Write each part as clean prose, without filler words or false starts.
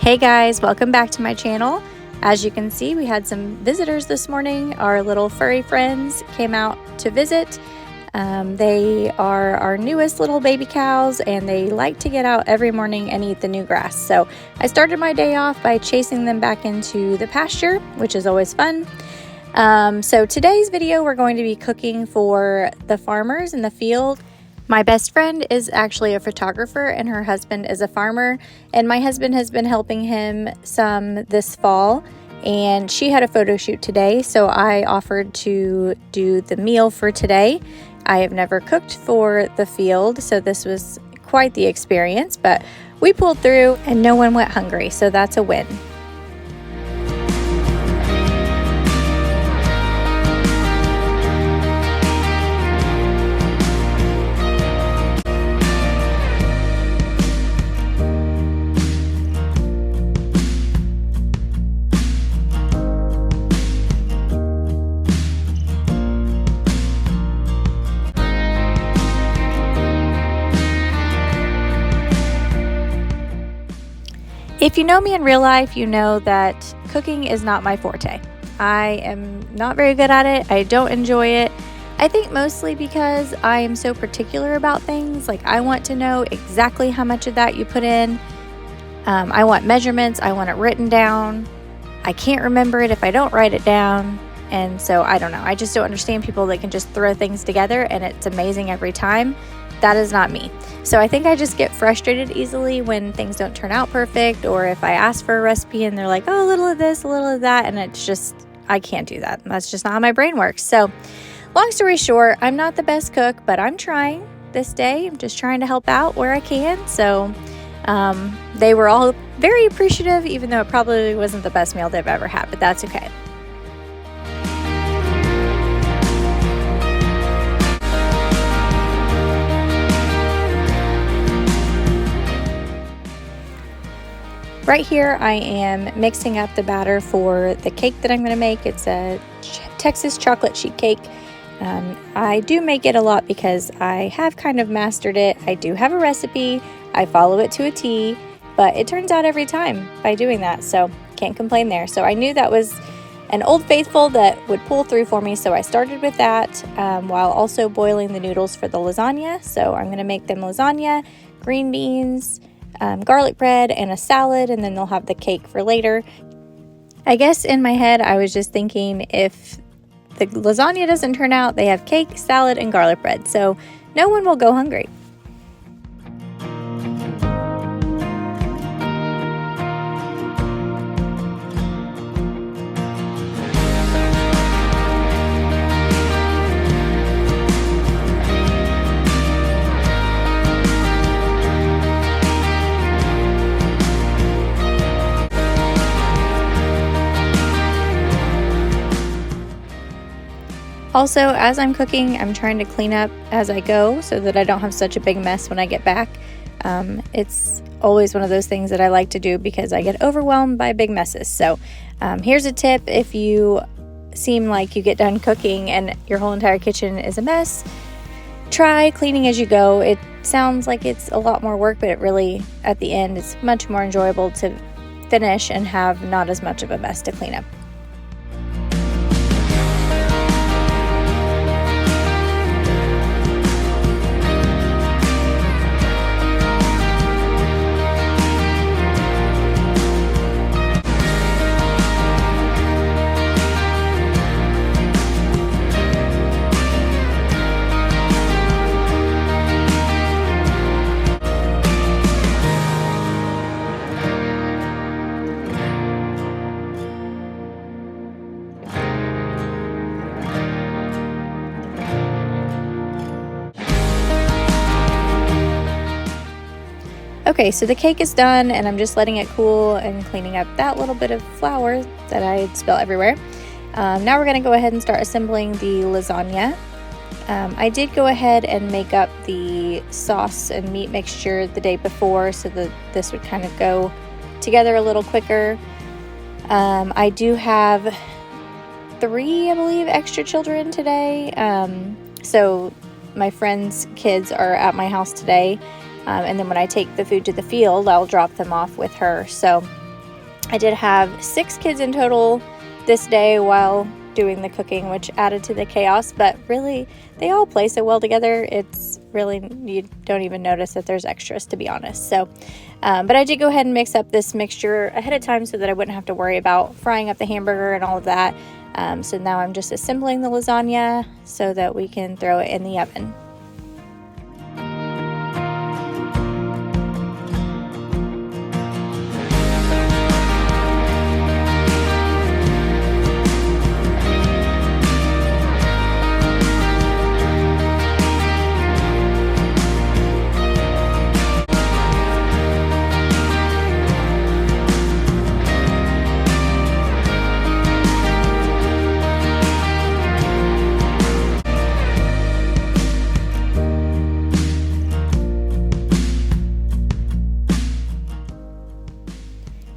Hey guys, welcome back to my channel. As you can see, we had some visitors this morning. Our little furry friends came out to visit. They are our newest little baby cows, and they like to get out every morning and eat the new grass. So I started my day off by chasing them back into the pasture, which is always fun. So today's video, we're going to be cooking for the farmers in the field. My best friend is actually a photographer and her husband is a farmer, and my husband has been helping him some this fall, and she had a photo shoot today, so I offered to do the meal for today. I have never cooked for the field, so this was quite the experience, but we pulled through and no one went hungry, so that's a win. If you know me in real life, you know that cooking is not my forte. I am not very good at it. I don't enjoy it. I think mostly because I am so particular about things. Like, I want to know exactly how much of that you put in. I want measurements. I want it written down. I can't remember it if I don't write it down. And so I don't know. I just don't understand people that can just throw things together and it's amazing every time. That is not me. So I think I just get frustrated easily when things don't turn out perfect, or if I ask for a recipe and they're like, oh, a little of this, a little of that, and it's just, I can't do that. That's just not how my brain works. So long story short, I'm not the best cook, but I'm trying this day. I'm just trying to help out where I can. So they were all very appreciative, even though it probably wasn't the best meal they've ever had, but that's okay. Right here, I am mixing up the batter for the cake that I'm going to make. It's a Texas chocolate sheet cake. I do make it a lot because I have kind of mastered it. I do have a recipe. I follow it to a T, but it turns out every time by doing that, so can't complain there. So I knew that was an old faithful that would pull through for me, so I started with that while also boiling the noodles for the lasagna. So I'm going to make them lasagna, green beans, garlic bread, and a salad, and then they'll have the cake for later. I guess in my head I was just thinking, if the lasagna doesn't turn out, they have cake, salad, and garlic bread, so no one will go hungry. Also, as I'm cooking, I'm trying to clean up as I go so that I don't have such a big mess when I get back. It's always one of those things that I like to do because I get overwhelmed by big messes. So here's a tip: if you seem like you get done cooking and your whole entire kitchen is a mess, try cleaning as you go. It sounds like it's a lot more work, but it really, at the end, it's much more enjoyable to finish and have not as much of a mess to clean up. Okay, so the cake is done and I'm just letting it cool and cleaning up that little bit of flour that I had spilled everywhere. Now we're going to go ahead and start assembling the lasagna. I did go ahead and make up the sauce and meat mixture the day before so that this would kind of go together a little quicker. I do have 3, I believe, extra children today. So my friend's kids are at my house today. And then when I take the food to the field, I'll drop them off with her. So I did have 6 kids in total this day while doing the cooking, which added to the chaos, but really they all play so well together. It's really, you don't even notice that there's extras, to be honest. So but I did go ahead and mix up this mixture ahead of time so that I wouldn't have to worry about frying up the hamburger and all of that. So now I'm just assembling the lasagna so that we can throw it in the oven.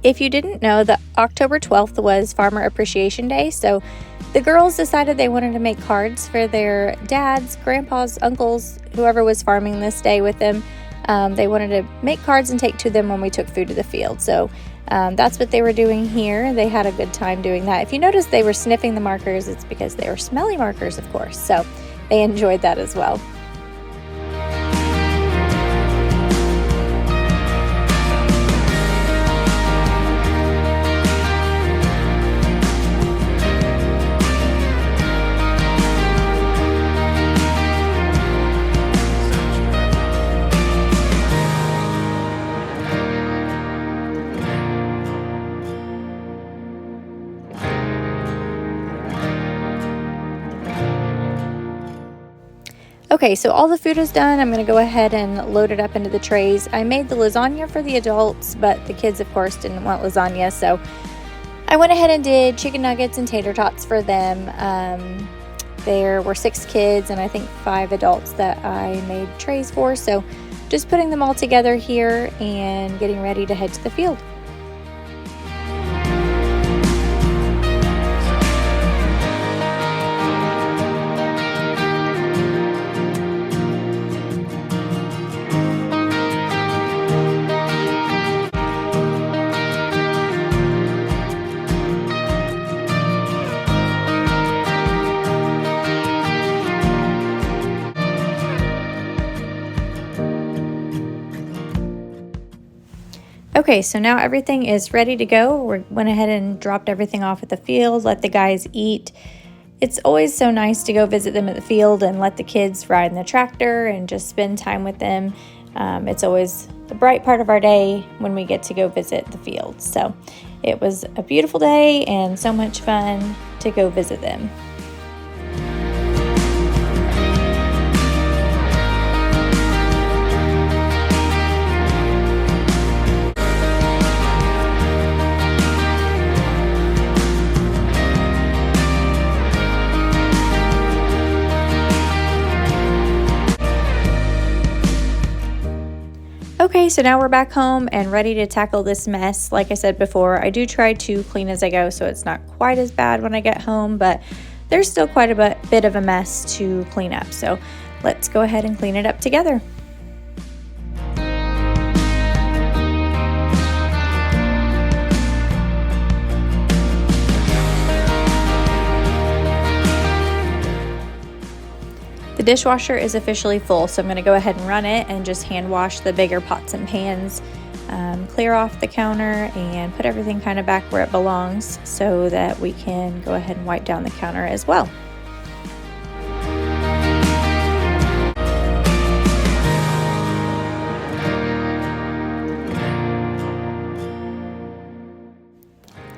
If you didn't know, the October 12th was Farmer Appreciation Day, so the girls decided they wanted to make cards for their dads, grandpas, uncles, whoever was farming this day with them. They wanted to make cards and take to them when we took food to the field. So that's what they were doing here. They had a good time doing that. If you notice they were sniffing the markers, it's because they were smelly markers, of course. So they enjoyed that as well. Okay, so all the food is done. I'm going to go ahead and load it up into the trays. I made the lasagna for the adults, but the kids, of course, didn't want lasagna, so I went ahead and did chicken nuggets and tater tots for them. There were 6 kids and I think 5 adults that I made trays for, so just putting them all together here and getting ready to head to the field. Okay, so now everything is ready to go. We went ahead and dropped everything off at the field, let the guys eat. It's always so nice to go visit them at the field and let the kids ride in the tractor and just spend time with them. It's always the bright part of our day when we get to go visit the field. So it was a beautiful day and so much fun to go visit them. Okay, so now we're back home and ready to tackle this mess. Like I said before, I do try to clean as I go, so it's not quite as bad when I get home, but there's still quite a bit of a mess to clean up. So let's go ahead and clean it up together. The dishwasher is officially full, so I'm going to go ahead and run it and just hand wash the bigger pots and pans, clear off the counter and put everything kind of back where it belongs so that we can go ahead and wipe down the counter as well.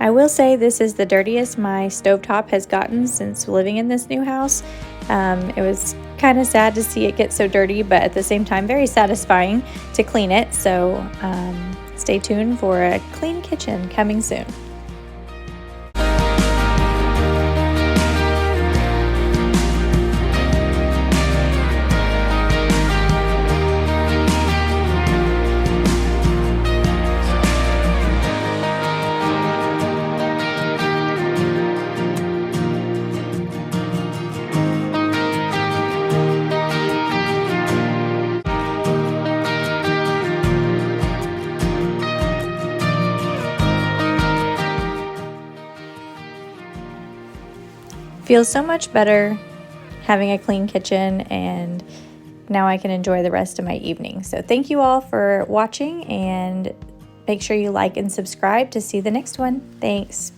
I will say this is the dirtiest my stovetop has gotten since living in this new house. It was kind of sad to see it get so dirty, but at the same time very satisfying to clean it. So stay tuned for a clean kitchen coming soon. Feels so much better having a clean kitchen, and now I can enjoy the rest of my evening. So thank you all for watching, and make sure you like and subscribe to see the next one. Thanks.